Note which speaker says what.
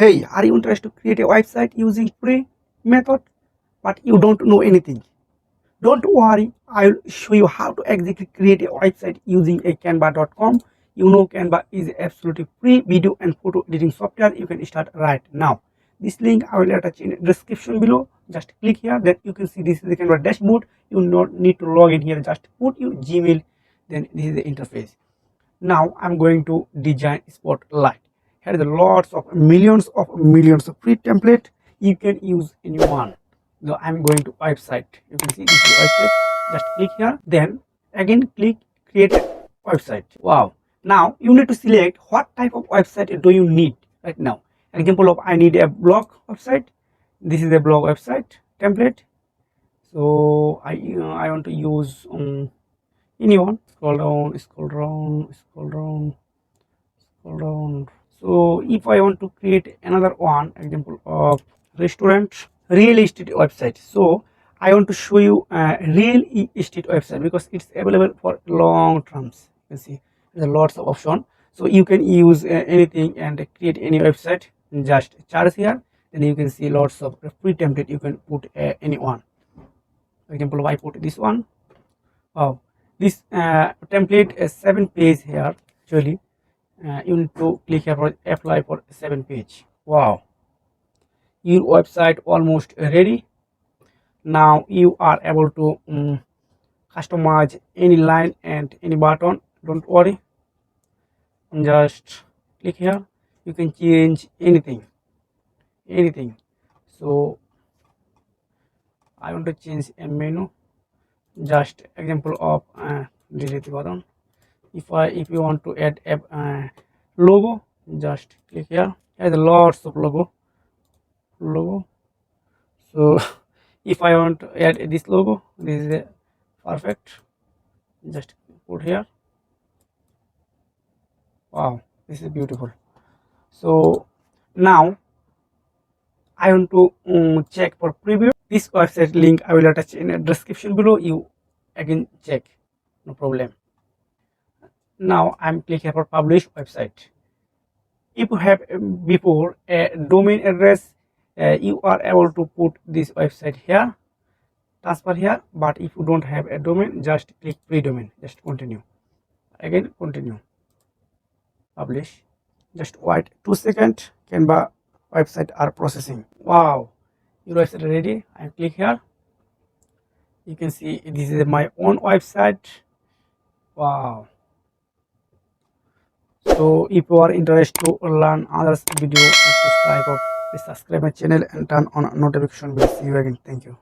Speaker 1: Hey, are you interested to create a website using free method but you don't know anything? Don't worry, I'll show you how to exactly create a website using a canva.com. You know Canva is absolutely free video and photo editing software. You can start right now. This link I will attach in the description below. Just click here, then you can see this is the Canva dashboard. You don't need to log in here, just put your Gmail, then this is the interface. Now I'm going to design spotlight. Here is lots of millions of free template. You can use anyone. Now I'm going to website. You can see this is website. Just click here, then again click create a website. Wow. Now you need to select what type of website do you need right now. Example of I need a blog website. This is a blog website template. So I want to use anyone. Scroll down, scroll down, scroll down, scroll down. So if I want to create another one, example of restaurant real estate website, so I want to show you a real estate website because it's available for long terms. You can see there's lots of option, so you can use anything and create any website. Just charge here, then you can see lots of free template. You can put any one. Example, I put this one. Wow, this template is 7 page here. Actually, you need to click here for apply for 7 page. Wow, your website almost ready. Now you are able to customize any line and any button. Don't worry, just click here. You can change anything. So I want to change a menu. Just example of delete button. If you want to add a logo, just click here. There's lots of logo. So if I want to add this logo, this is a perfect. Just put here. Wow, this is beautiful. So now I want to check for preview. This website link I will attach in the description below. You again check, no problem. Now I'm clicking for publish website. If you have before a domain address, you are able to put this website here, transfer here. But if you don't have a domain, just click free domain. Just continue. Again continue. Publish. Just wait 2 seconds. Canva website are processing. Wow, your website ready. I click here. You can see this is my own website. Wow. So if you are interested to learn others video and subscribe my channel and turn on notification bell. See you again. Thank you.